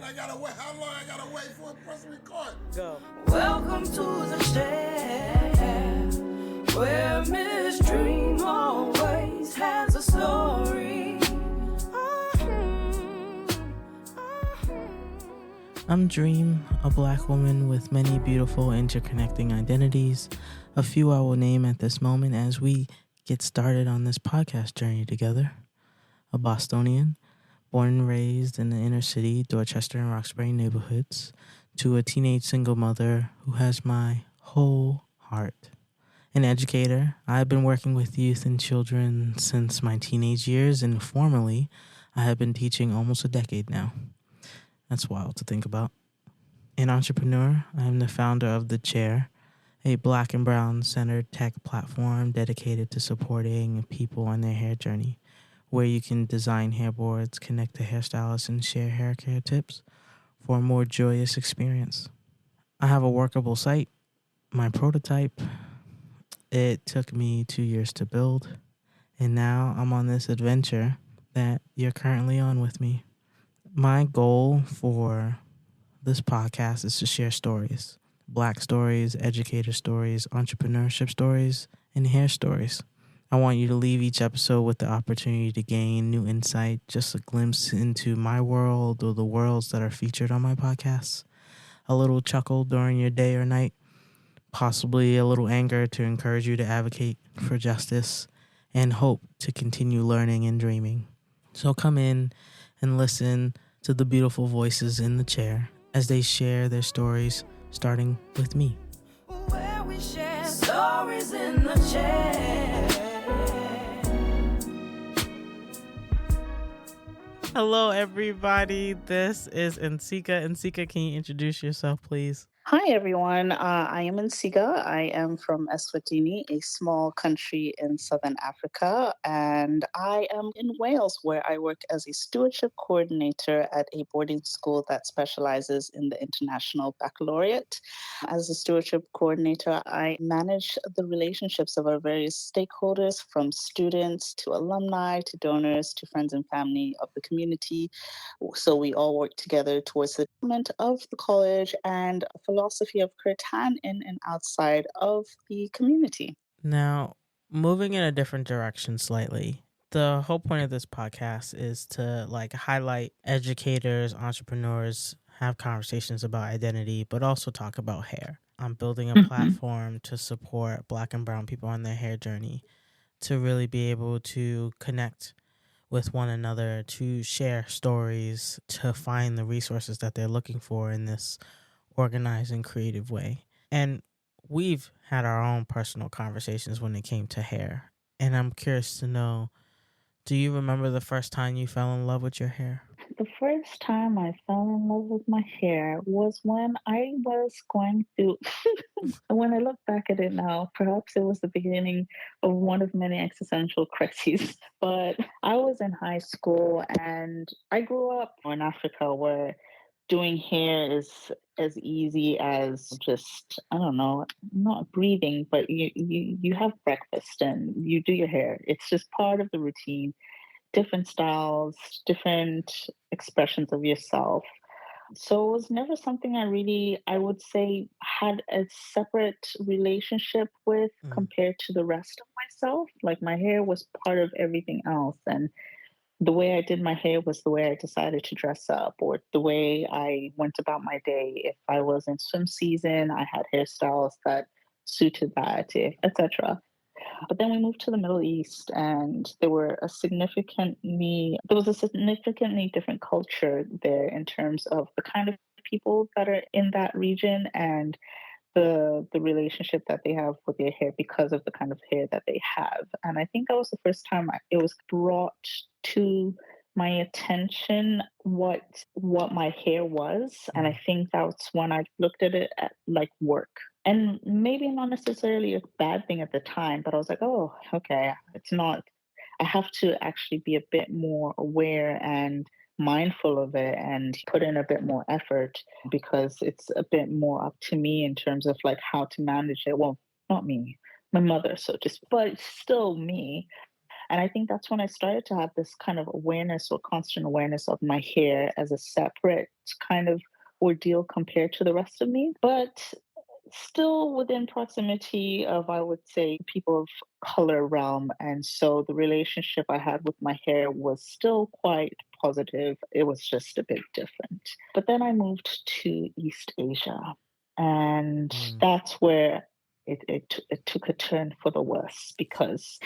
I gotta wait. How long I gotta wait for a press record? Go. Welcome to the stand, where Miss Dreme always has a story. I'm Dreme, a black woman with many beautiful interconnecting identities. A few I will name at this moment as we get started on this podcast journey together. A Bostonian, born and raised in the inner city, Dorchester and Roxbury neighborhoods, to a teenage single mother who has my whole heart. An educator, I've been working with youth and children since my teenage years, and formally, I have been teaching almost a decade now. That's wild to think about. An entrepreneur, I am the founder of The Chair, a black and brown centered tech platform dedicated to supporting people on their hair journey, where you can design hairboards, connect to hairstylists, and share hair care tips for a more joyous experience. I have a workable site, my prototype. It took me 2 years to build, and now I'm on this adventure that you're currently on with me. My goal for this podcast is to share stories, black stories, educator stories, entrepreneurship stories, and hair stories. I want you to leave each episode with the opportunity to gain new insight, just a glimpse into my world or the worlds that are featured on my podcasts, a little chuckle during your day or night, possibly a little anger to encourage you to advocate for justice, and hope to continue learning and dreaming. So come in and listen to the beautiful voices in the chair as they share their stories, starting with me. Where we share stories in the chair. Hello, everybody. This is Nsika. Nsika, can you introduce yourself, please? Hi, everyone. I am Nsiga. I am from Eswatini, a small country in southern Africa, and I am in Wales, where I work as a stewardship coordinator at a boarding school that specializes in the International Baccalaureate. As a stewardship coordinator, I manage the relationships of our various stakeholders, from students to alumni to donors to friends and family of the community. So we all work together towards the development of the college and a philosophy of Kirtan in and outside of the community. Now, moving in a different direction slightly, the whole point of this podcast is to highlight educators, entrepreneurs, have conversations about identity, but also talk about hair. I'm building a platform to support black and brown people on their hair journey, to really be able to connect with one another, to share stories, to find the resources that they're looking for in this organized and creative way. And we've had our own personal conversations when it came to hair. And I'm curious to know, do you remember the first time you fell in love with your hair? The first time I fell in love with my hair was when I was going through, when I look back at it now, perhaps it was the beginning of one of many existential crises. But I was in high school and I grew up in Africa, where doing hair is as easy as just, I don't know, not breathing, but you have breakfast and you do your hair. It's just part of the routine. Different styles, different expressions of yourself. So it was never something I would say, had a separate relationship with compared to the rest of myself. Like, my hair was part of everything else. And the way I did my hair was the way I decided to dress up, or the way I went about my day. If I was in swim season, I had hairstyles that suited that, etc. But then we moved to the Middle East, and there was a significantly different culture there in terms of the kind of people that are in that region, and the relationship that they have with their hair because of the kind of hair that they have. And I think that was the first time it was brought to my attention what my hair was. And I think that's when I looked at it like work. And maybe not necessarily a bad thing at the time, but I was like, oh, okay, it's not. I have to actually be a bit more aware and mindful of it and put in a bit more effort, because it's a bit more up to me in terms of how to manage it. Well, not me, my mother, so just, but still me. And I think that's when I started to have this kind of awareness or constant awareness of my hair as a separate kind of ordeal compared to the rest of me. But still within proximity of, I would say, people of color realm. And so the relationship I had with my hair was still quite positive. It was just a bit different. But then I moved to East Asia, and that's where it took a turn for the worse because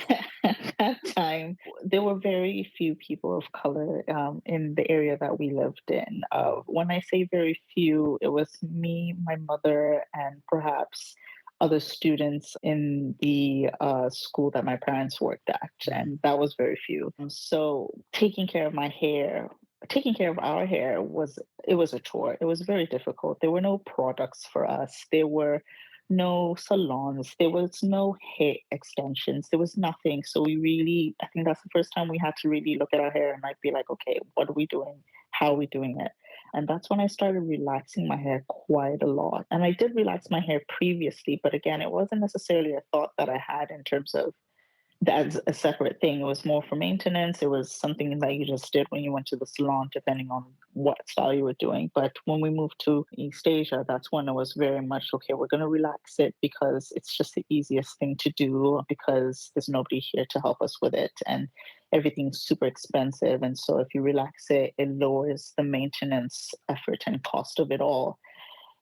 at that time there were very few people of color in the area that we lived in. When I say very few, it was me, my mother, and perhaps other students in the school that my parents worked at, and that was very few. So taking care of my hair, taking care of our hair was a chore. It was very difficult. There were no products for us. There were no salons. There was no hair extensions. There was nothing. So we really, I think that's the first time we had to really look at our hair and like be like, okay, what are we doing? How are we doing it? And that's when I started relaxing my hair quite a lot. And I did relax my hair previously, but again, it wasn't necessarily a thought that I had in terms of that's a separate thing. It was more for maintenance. It was something that you just did when you went to the salon, depending on what style you were doing. But when we moved to East Asia, that's when it was very much, okay, we're going to relax it because it's just the easiest thing to do because there's nobody here to help us with it. And everything's super expensive. And so if you relax it, it lowers the maintenance effort and cost of it all.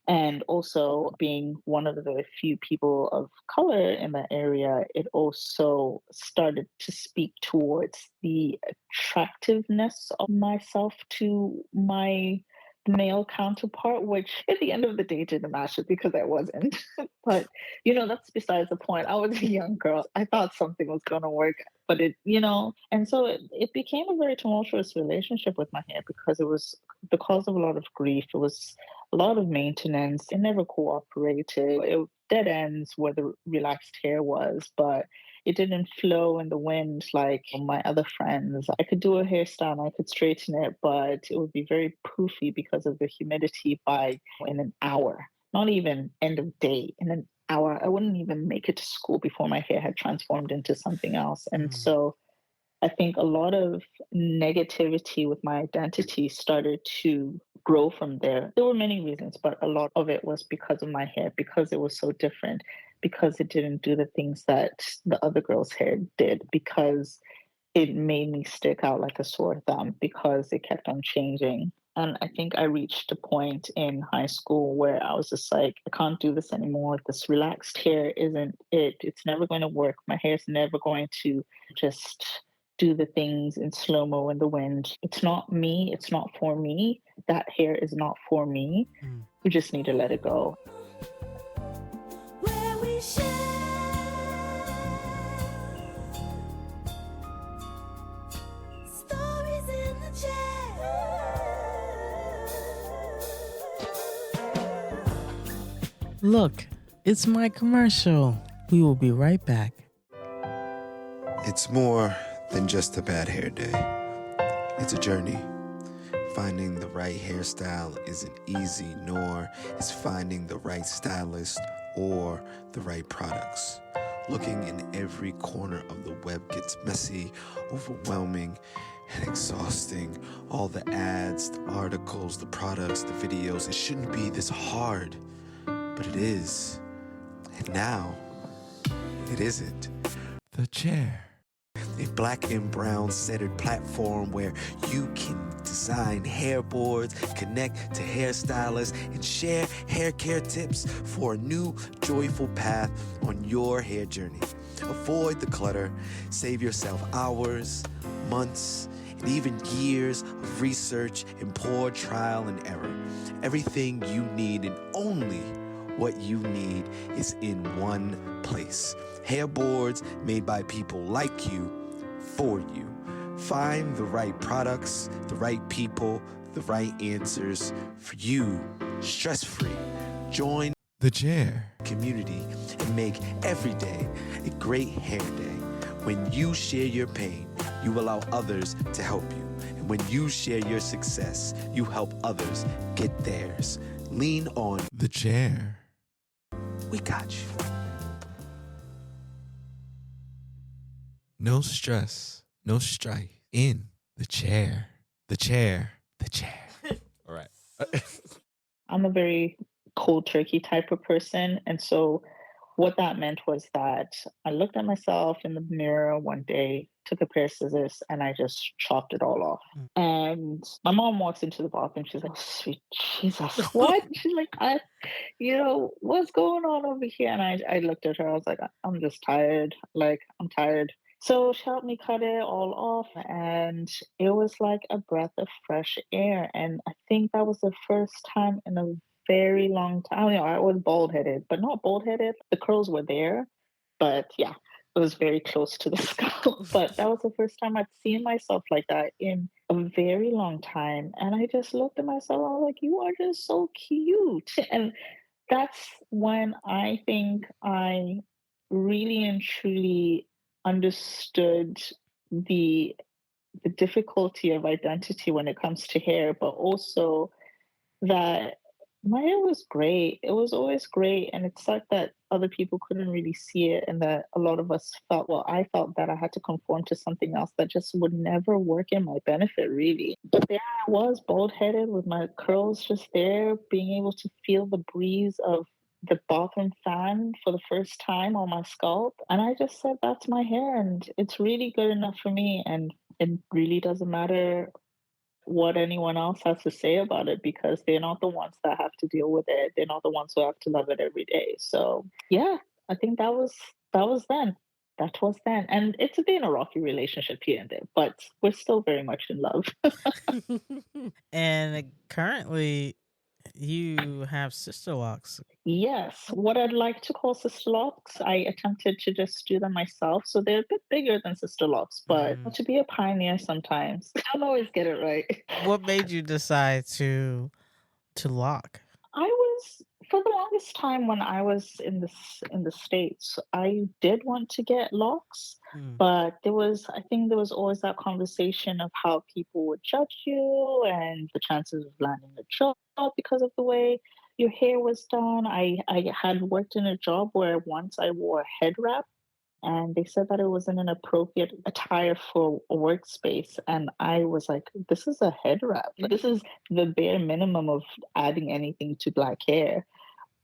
And also, being one of the few people of color in that area, it also started to speak towards the attractiveness of myself to my male counterpart, which at the end of the day didn't matter because I wasn't. But, that's besides the point. I was a young girl. I thought something was going to work, but and so it became a very tumultuous relationship with my hair because it was the cause of a lot of grief. It was a lot of maintenance. It never cooperated. It dead ends where the relaxed hair was, but it didn't flow in the wind like my other friends. I could do a hairstyle and I could straighten it, but it would be very poofy because of the humidity in an hour. Not even end of day, in an hour. I wouldn't even make it to school before my hair had transformed into something else. And so I think a lot of negativity with my identity started to grow from there. There were many reasons, but a lot of it was because of my hair, because it was so different, because it didn't do the things that the other girls' hair did, because it made me stick out like a sore thumb, because it kept on changing. And I think I reached a point in high school where I was just like, I can't do this anymore. This relaxed hair isn't it. It's never going to work. My hair's never going to just do the things in slow-mo in the wind. It's not me. It's not for me. That hair is not for me. We just need to let it go. Where we share stories in the chair. Look, it's my commercial. We will be right back. It's more than just a bad hair day. It's a journey. Finding the right hairstyle isn't easy, nor is finding the right stylist or the right products. Looking in every corner of the web gets messy, overwhelming, and exhausting. All the ads, the articles, the products, the videos, it shouldn't be this hard, but it is. And now, it isn't. The Chair. A black and brown centered platform where you can design hairboards, connect to hairstylists, and share hair care tips for a new, joyful path on your hair journey. Avoid the clutter, save yourself hours, months, and even years of research and poor trial and error. Everything you need and only what you need is in one place. Hairboards made by people like you, for you. Find the right products, the right people, the right answers for you, stress-free. Join the Chair community and make every day a great hair day. When you share your pain, you allow others to help you. And when you share your success, you help others get theirs. Lean on the Chair. We got you. No stress, no strife. In the chair, the chair, the chair. All right. I'm a very cold turkey type of person. And so what that meant was that I looked at myself in the mirror one day, took a pair of scissors, and I just chopped it all off. Mm. And my mom walks into the bathroom. She's like, sweet Jesus, what? She's like, what's going on over here? And I looked at her. I was like, I'm just tired. Like, I'm tired. So she helped me cut it all off, and it was like a breath of fresh air. And I think that was the first time in a very long time. I was bald headed, but not bald headed. The curls were there, but yeah, it was very close to the skull. But that was the first time I'd seen myself like that in a very long time. And I just looked at myself, I was like, you are just so cute. And that's when I think I really and truly understood the the difficulty of identity when it comes to hair, but also that my hair was great. It was always great. And it's like that other people couldn't really see it. And that a lot of us felt, well, I felt that I had to conform to something else that just would never work in my benefit, really. But there I was, bald headed with my curls just there, being able to feel the breeze of the bathroom fan for the first time on my scalp. And I just said, that's my hair. And it's really good enough for me. And it really doesn't matter what anyone else has to say about it because they're not the ones that have to deal with it. They're not the ones who have to love it every day. So yeah, I think that was then. That was then. And it's been a rocky relationship here and there, but we're still very much in love. And currently, you have sister locks. Yes, what I'd like to call sister locks, I attempted to just do them myself. So they're a bit bigger than sister locks, but Mm. to be a pioneer sometimes, I don't always get it right. What made you decide to lock? I was for the longest time when I was in the States, I did want to get locks, Mm. but I think there was always that conversation of how people would judge you and the chances of landing a job because of the way your hair was done. I had worked in a job where once I wore a head wrap and they said that it wasn't an appropriate attire for a workspace. And I was like, this is a head wrap. This is the bare minimum of adding anything to black hair.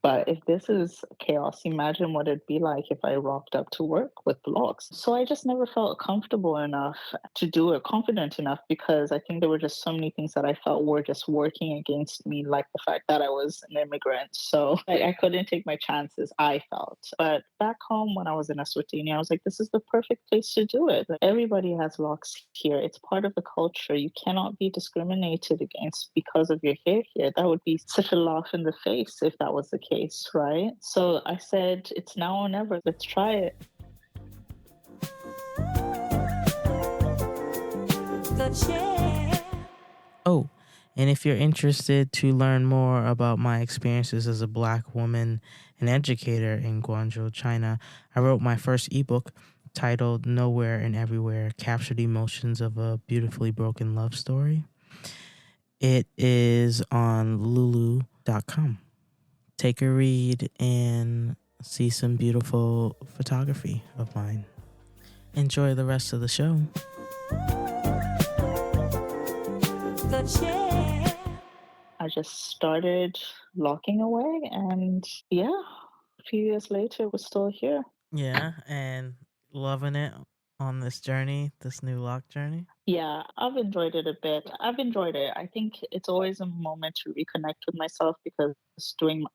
But if this is chaos, imagine what it'd be like if I rocked up to work with locks. So I just never felt comfortable enough to do it, confident enough, because I think there were just so many things that I felt were just working against me, like the fact that I was an immigrant. So I couldn't take my chances, I felt. But back home when I was in Eswatini, I was like, this is the perfect place to do it. Like, everybody has locks here. It's part of the culture. You cannot be discriminated against because of your hair here. That would be such a laugh in the face if that was the case, right? So I said, it's now or never. Let's try it. The chair. Oh, and if you're interested to learn more about my experiences as a Black woman and educator in Guangzhou, China, I wrote my first ebook titled Nowhere and Everywhere, Captured Emotions of a Beautifully Broken Love Story. It is on lulu.com. Take a read and see some beautiful photography of mine. Enjoy the rest of the show. The chair. I just started locking away, and yeah, a few years later, we're still here. Yeah, and loving it on this journey, this new lock journey. Yeah, I've enjoyed it a bit. I've enjoyed it. I think it's always a moment to reconnect with myself because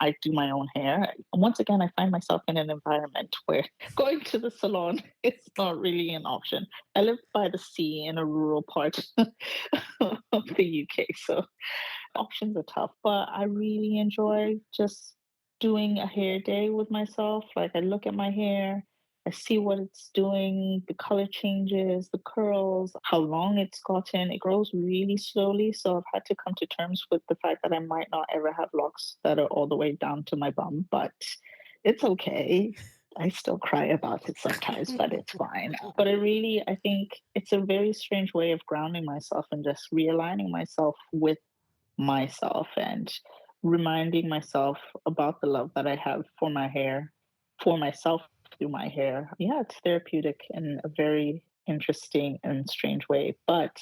I do my own hair. Once again, I find myself in an environment where going to the salon is not really an option. I live by the sea in a rural part of the UK, so options are tough, but I really enjoy just doing a hair day with myself. Like, I look at my hair, I see what it's doing, the color changes, the curls, how long it's gotten. It grows really slowly. So I've had to come to terms with the fact that I might not ever have locks that are all the way down to my bum, but it's okay. I still cry about it sometimes, but it's fine. But I think it's a very strange way of grounding myself and just realigning myself with myself and reminding myself about the love that I have for my hair, for myself through my hair. Yeah, it's therapeutic in a very interesting and strange way. But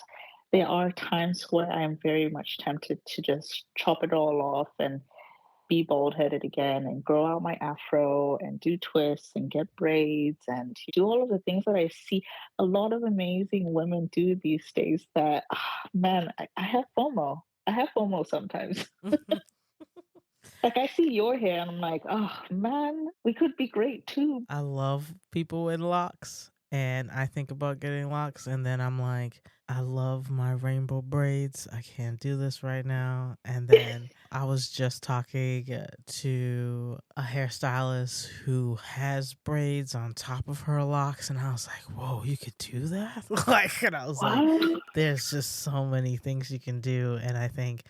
there are times where I'm very much tempted to just chop it all off and be bald headed again and grow out my afro and do twists and get braids and do all of the things that I see a lot of amazing women do these days that, man, I have FOMO. I have FOMO sometimes. Like I see your hair and I'm like, oh man, we could be great too. I love people in locks, and I think about getting locks, and then I'm like, I love my rainbow braids. I can't do this right now. And then I was just talking to a hairstylist who has braids on top of her locks, and I was like, whoa, you could do that? Like, and I was like, What? there's just so many things you can do, and I think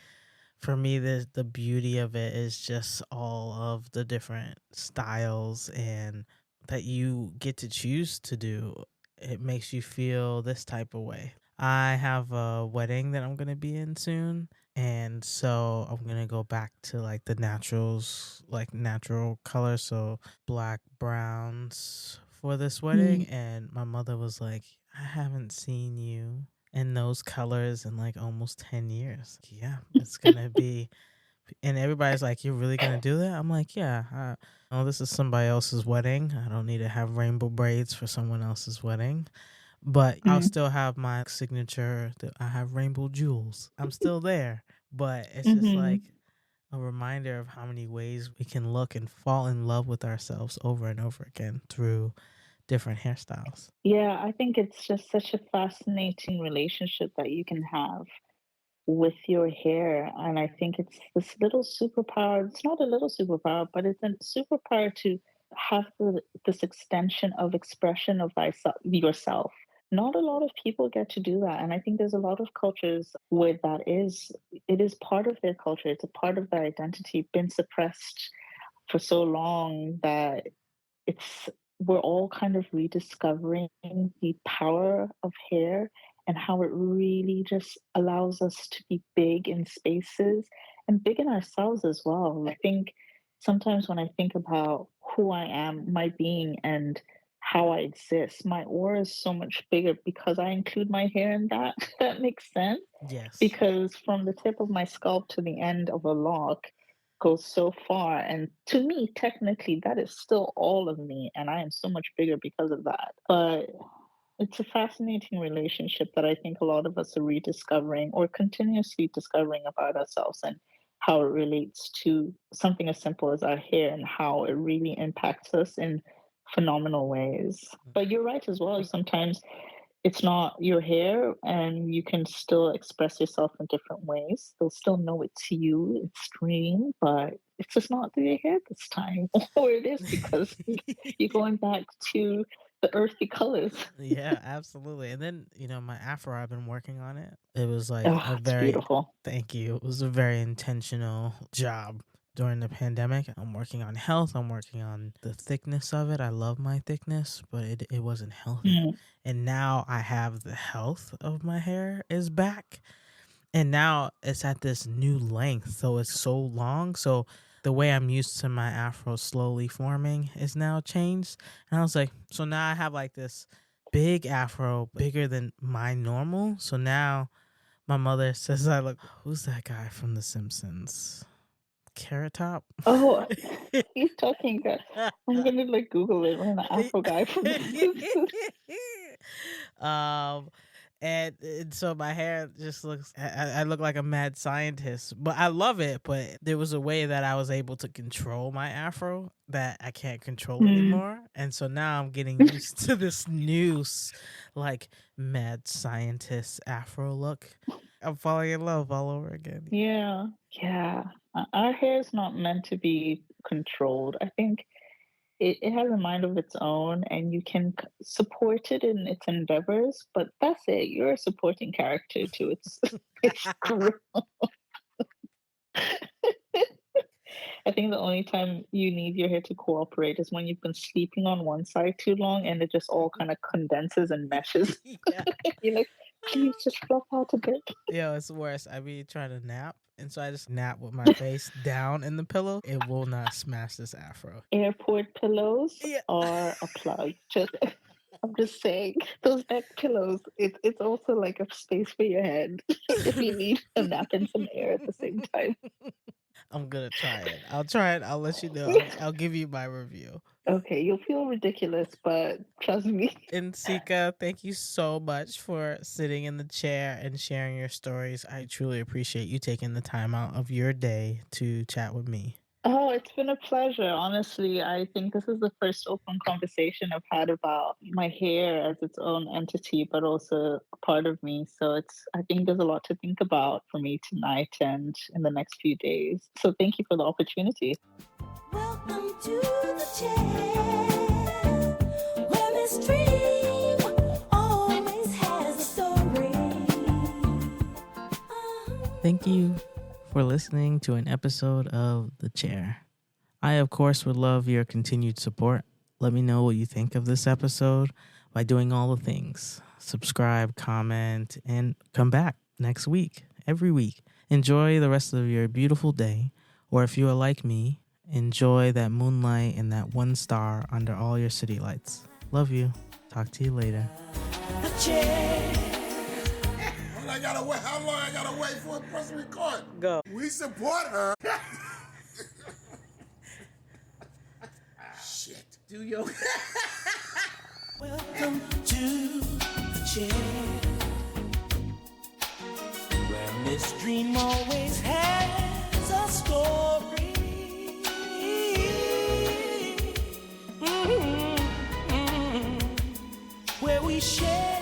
for me the beauty of it is just all of the different styles and that you get to choose to do. It makes you feel this type of way. I have a wedding that I'm going to be in soon, and so I'm going to go back to like the naturals, like natural colors, so black, browns for this wedding. Mm. And my mother was like, I haven't seen you in those colors in like almost 10 years. Yeah, it's gonna be. And everybody's like, you're really gonna do that? I'm like, yeah. Oh, this is somebody else's wedding. I don't need to have rainbow braids for someone else's wedding. But I'll Mm. still have my signature that I have rainbow jewels. I'm still there. But it's just Hmm. like a reminder of how many ways we can look and fall in love with ourselves over and over again through different hairstyles. Yeah, I think it's just such a fascinating relationship that you can have with your hair. And I think it's this little superpower. It's not a little superpower, but it's a superpower to have this extension of expression of thyself, yourself. Not a lot of people get to do that. And I think there's a lot of cultures where it is part of their culture. It's a part of their identity, been suppressed for so long that it's we're all kind of rediscovering the power of hair and how it really just allows us to be big in spaces and big in ourselves as well. I think sometimes when I think about who I am, my being, and how I exist, my aura is so much bigger because I include my hair in that. That makes sense. Yes. Because from the tip of my scalp to the end of a lock goes so far. And to me, technically, that is still all of me. And I am so much bigger because of that. But it's a fascinating relationship that I think a lot of us are rediscovering or continuously discovering about ourselves and how it relates to something as simple as our hair and how it really impacts us in phenomenal ways. But you're right as well. Sometimes it's not your hair and you can still express yourself in different ways. They'll still know it's you, it's Dream, but it's just not through your hair this time. Or it is because you're going back to the earthy colors. Yeah, absolutely. And then, my afro, I've been working on it. It was like Oh, a it's very, beautiful. thank you. It was a very intentional job during the pandemic. I'm working on health. I'm working on the thickness of it. I love my thickness, but it wasn't healthy. Mm. And now I have the health of my hair is back. And now it's at this new length. So it's so long. So the way I'm used to my afro slowly forming is now changed. And I was like, so now I have like this big afro, bigger than my normal. So now my mother says, I look, who's that guy from The Simpsons? Carrot Top? Oh, he's talking. I'm gonna like Google it. We're an Afro guy from The Simpsons. um and so my hair just looks I look like a mad scientist, but I love it. But there was a way that I was able to control my afro that I can't control Mm. anymore, and so now I'm getting used to this new like mad scientist afro look. I'm falling in love all over again. Yeah, yeah. Our hair is not meant to be controlled. I think it has a mind of its own, and you can support it in its endeavors. But that's it. You're a supporting character to its its growth. I think the only time you need your hair to cooperate is when you've been sleeping on one side too long, and it just all kind of condenses and meshes. Yeah. You're like, please just fluff out a bit. Yo, it's worse. I be trying to nap, and so I just nap with my face down in the pillow. It will not smash this afro. Airport pillows Yeah. are a plug. Just I'm just saying, those neck pillows, it's also like a space for your head if you need a nap and some air at the same time. I'm gonna try it. I'll try it. I'll let you know. I'll give you my review. Okay, you'll feel ridiculous, but trust me. And Sika, thank you so much for sitting in the chair and sharing your stories. I truly appreciate you taking the time out of your day to chat with me. Oh, it's been a pleasure. Honestly, I think this is the first open conversation I've had about my hair as its own entity, but also a part of me. So I think there's a lot to think about for me tonight and in the next few days. So thank you for the opportunity. Welcome to the chair, where Miss Dreme always has a story. Thank you for listening to an episode of The Chair. I, of course, would love your continued support. Let me know what you think of this episode by doing all the things. Subscribe, comment, and come back next week, every week. Enjoy the rest of your beautiful day. Or if you are like me, enjoy that moonlight and that one star under all your city lights. Love you. Talk to you later. The chair. How long I gotta wait for a press record? Go. We support her. Shit. Do your... Welcome to the chair, where Miss Dreme always has a story. Where we share